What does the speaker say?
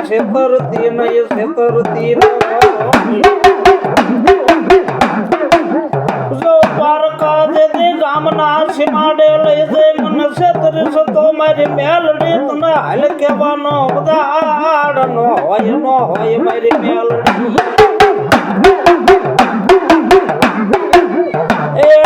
છેતરતી નહીં છેતરતી જો પારકા જે ગામના સીમાડે લઈ જઈ મને છેતરીશ તો મારી મેલડી તને હાલ કહેવાનો બગાડ નો હોય મારી મેલડી એ